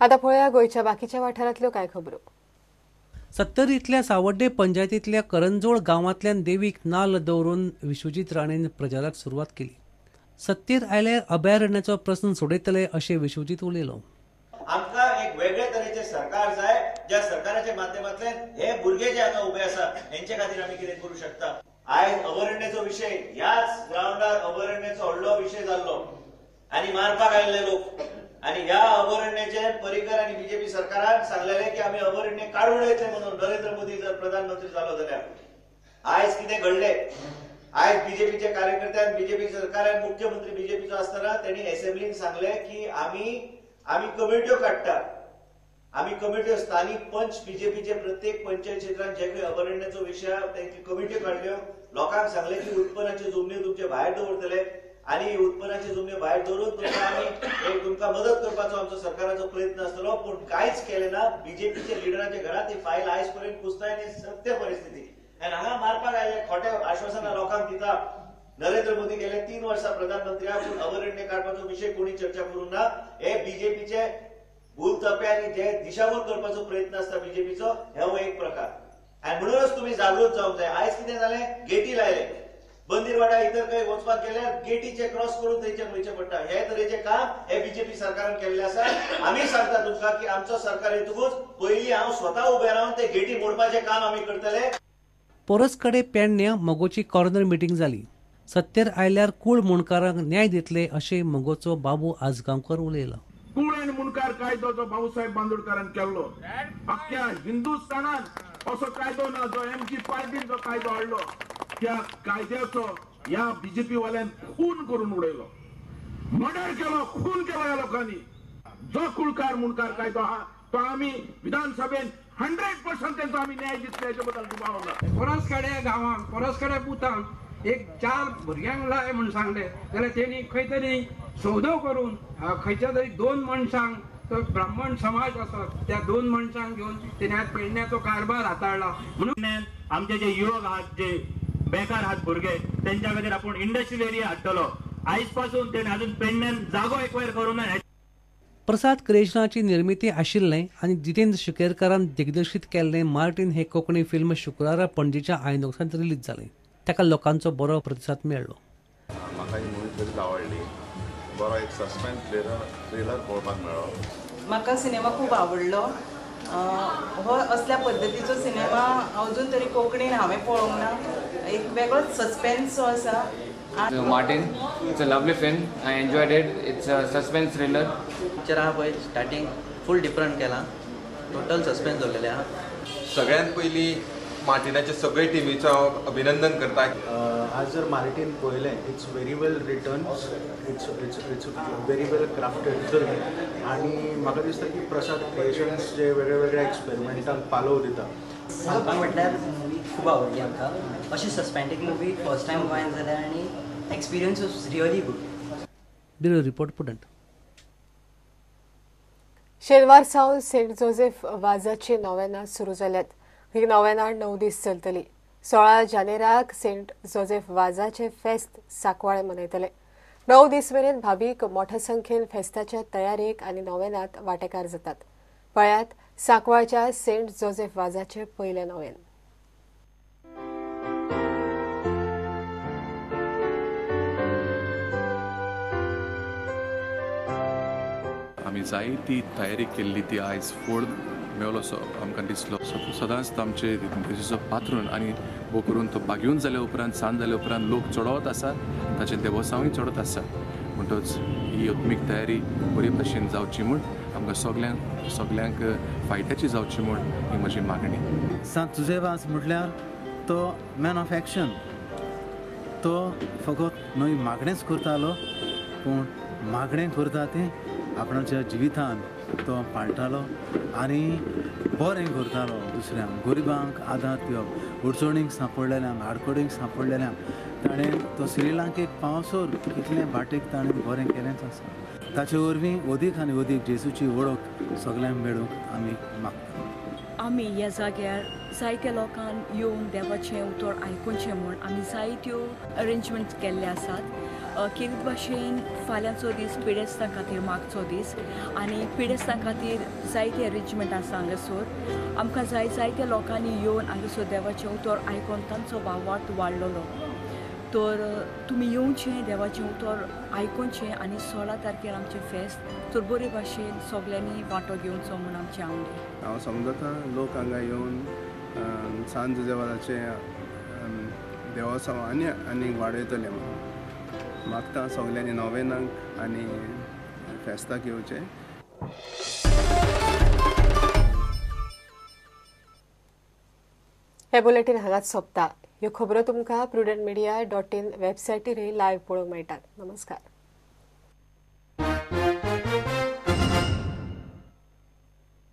आता पळया गोयच्या बाकीच्या वाठारांतल्यो कांय खबरो. सत्तरींतल्या सावड्डे पंचायतींतल्या करंजोळ गांवांतल्यान देवीक नाल्ल दवरून विश्वजीत राणेन प्रचाराक सुरवात केली. सत्तेर आयल्यार अभयारण्याचो प्रस्न सोडयतले अशें विश्वजीत उलयलो. आमकां एक वेगळे तरेचें सरकार जाय, ज्या सरकाराच्या माध्यमांतल्यान हे भुरगे जे हांगा उबे आसा हेंचे खातीर आमी कितें करूं शकता. आयज अभयारण्याचो विशय ह्याच ग्राउंडार अभयारण्याचो व्हडलो विशय जाल्लो आनी मारपाक आयिल्ले लोक आनी ह्या अभयारण्याचे पर्रीकर आनी बीजेपी सरकारान सांगलेले की आमी अभयारण्य काडून उडयतले म्हणून. नरेंद्र मोदी जर प्रधानमंत्री जालो जाल्यार आयज कितें घडलें. आयज बीजेपीच्या कार्यकर्त्यान बीजेपी सरकारान मुख्यमंत्री बीजेपीचो आसतना त्यांनी असेंब्लीन सांगले की आमी कमिट्यो काडटा. आमी कमिट्यो स्थानीक पंच बीजेपीचे प्रत्येक पंचायत क्षेत्रांत जे काही अभयारण्याचो विशय तांची कमिट्यो काडल्यो. लोकांक सांगले की उत्पन्नाचे जमनी तुमचे भायर दवरतले आनी उत्पन्नाचे जमनी भायर दवरून तुमकां मदत करपाचो आमचो सरकाराचो प्रयत्न आसतलो. पूण कांयच केलें ना. बीजेपीच्या लिडराच्या घरांत ही फायल आयज पर्यंत कुसताय आनी सत्य परिस्थिती आनी हांगा मारपाक आयले खोटे आश्वासनां लोकांक दिता. नरेंद्र मोदी गेले 3 वर्सां प्रधानमंत्री पूण अभयारण्य काडपाचो विशय कोणी चर्चा करूंक ना. हे बीजेपीचे भूल तप्पे आनी जे दिशाभूल करपाचो प्रयत्न आसता बीजेपीचो हो एक प्रकार. आनी म्हणूनच तुमी जागृत जावंक जाय. आयज कितें जालें, गेटी लायले. बंदीरवाडा इतर खंय वचपाक गेल्यार गेटीचे क्रॉस करून थंयचे वयचें पडटा. हे तरेचें काम हे बीजेपी सरकारान केल्लें आसा. आमी सांगता तुमकां की आमचो सरकार येतकूच पयलीं हांव स्वता उबे रावन ते गेटी मोडपाचें काम आमी करतले. परसकडे पेडण्या मोगोची कॉर्नर मिटींग जाली. सत्तेर आयल्यार कूळ मुणकारांक न्याय दितले अशें मोगोचो बाबू आजगांवकर उलयलो. कूळ आनी मुणकार कायदो जो बाबासाहेब बांदोडकरान केल्लो, अख्ख्या हिंदुस्थानात असो कायदो ना जो एमची पार्टीन जो कायदो हाडलो. त्या कायद्याचो ह्या बीजेपी वाल्यान खून करून उडयलो, मर्डर केलो, खून केलो ह्या लोकांनी. जो कुळकार मुणकार कायदो हा तो आमी विधानसभेन 100% तेंचो आमी न्याय दितले हेचे बद्दल दुबाव ना. परसकडे गांवांत परसकडे बुथांत एक 4 भुरग्यांक लाय म्हणून सांगले जाल्यार तेणी खंय तरी सौदो करून खंयच्या तरी 2 मनशांक, तो ब्राह्मण समाज आसा त्या 2 मनशांक घेवन तेणे आज पेडण्याचो कारभार हाताळला. म्हणून आमचे जे युवक आहात, जे बेकार आहात भुरगे, त्यांच्या खातीर आपण इंडस्ट्रियल एरिया हाडटलो. आयज पासून तेणे अजून पेडण्यान जागो एक्वायर करूं ना. प्रसाद क्रिएशनाची निर्मिती आशिल्लें आनी जितेंद्र शिकेरकारान दिग्दर्शीत केल्लें मार्टीन हें कोंकणी फिल्म शुक्रारा पणजीच्या आयनॉक्सांत रिलीज जालें. ताका लोकांचो बरो प्रतिसाद मेळ्ळो. म्हाका ही मुवी खरीच आवडली. बरो एक सस्पेन्स थ्रिलर पळोवपाक मेळ्ळो. म्हाका सिनेमा खूब आवडलो. हो असल्या पद्दतीचो सिनेमा अजून तरी कोंकणीन हांवें पळोवंक ना. एक वेगळोच सस्पेन्स जो आसा. Martin, it's a lovely film. I enjoyed it. It's a suspense thriller. Picture हा पळय स्टार्टिंग फूल डिफरंट केला. टोटल सस्पेन्स दवरलेले हा. सगळ्यात पयलीं मार्टिनाचे सगळे टिमीचो अभिनंदन करता. आज जर मार्टिन पळयलें, it's very well written, it's very well crafted film. आनी म्हाका दिसता की प्रसाद क्रिएशन्स जे वेगळे वेगळे एक्सपेरिमेंटाक पालव दिता. सांगपाक म्हटल्यार मुवी खूब आवडली आमकां. अशी सस्पेंडींग मुवी फर्स्ट टायम गोंयांत जाल्या आनी experience was really good. Bureau report पुडंट. शेनवार सावन सेंट जोसेफ वाझाची नोवेना सुरू जाल्यात. ही नोवेना 9 दीस चलतली. 16 जानेराक सेंट जोसेफ वाझाचे फेस्त सांकवाळे मनयतले. 9 दीस मेरेन भावीक मोठ्या संख्येन फेस्ताच्या तयारेक आनी नोवेनात वांटेकार जातात. पळयात सांकवाळच्या सेंट जोसेफ वाझाचे पयले नोवेन. आमी जायती तयारी केल्ली ती आयज फूड मेळलो असो आमकां दिसलो. सदांच आमचे देशाचो पात्रून आनी भोव करून तो बागेवन जाल्या उपरांत सांज जाल्या उपरांत लोक चडवत आसात, ताचे देवोत्सवूय चडत आसात. म्हणटच ही अत्मीक तयारी बरे भशेन जावची म्हूण आमकां सगल्यांक फायद्याची जावची म्हूण ही म्हजी मागणी. सांत जोसेफ म्हटल्यार तो मॅन ऑफ एक्शन. तो फकत न्हय मागणेच करतालो, पूण मागणें करता तें आपणाच्या जिवितान तो पाळटालो आनी बरें करतालो. दुसऱ्यांक गरिबांक आदार दिवप, अडचणीक सांपडलेल्यांक, आडकडीक सांपडलेल्यांक ताणें तो श्रीलंकेक पावसोर कितलें बाटेक ताणें बरें केलेंच आसा. ताचे वरवीं अदीक आनी अदीक जेजूची वळख सगळ्यांक मेळूंक आमी मागता. आमी ह्या जाग्यार जायत्या लोकांक येवन देवाचें उतर आयकुचें म्हूण आमी जायत्यो अरेंजमेंट केल्ले आसात. कितें भाशेन फाल्यांचो दीस पिडेस्तां खातीर मागचो दीस आनी पिडेस्तां खातीर जायते अरेंजमेंट आसा हांगासर आमकां जायत्या लोकांनी येवन हांगासर देवाचें उतर आयकून तांचो भावार्थ वाडलेलो तर तुमी येवचें देवाचें उतर आयकूनचें आनी 16 तारखेर आमचें फेस्त तर बरे भाशेन सगल्यांनी वांटो घेवचो म्हूण आमचें आवडी हांव समजता लोक हांगा येवन सांत जोसेफाचे देवोत्सव आनी वाडयतले म्हणून मागता सगल्यांनी नोवेनाक आनी फेस्ताक येवचें. हे बुलेटिन हांगाच सोंपता. ह्यो खबरो तुमकां prudentmedia.in वेबसायटीर लायव्ह पळोवंक मेळटात. नमस्कार.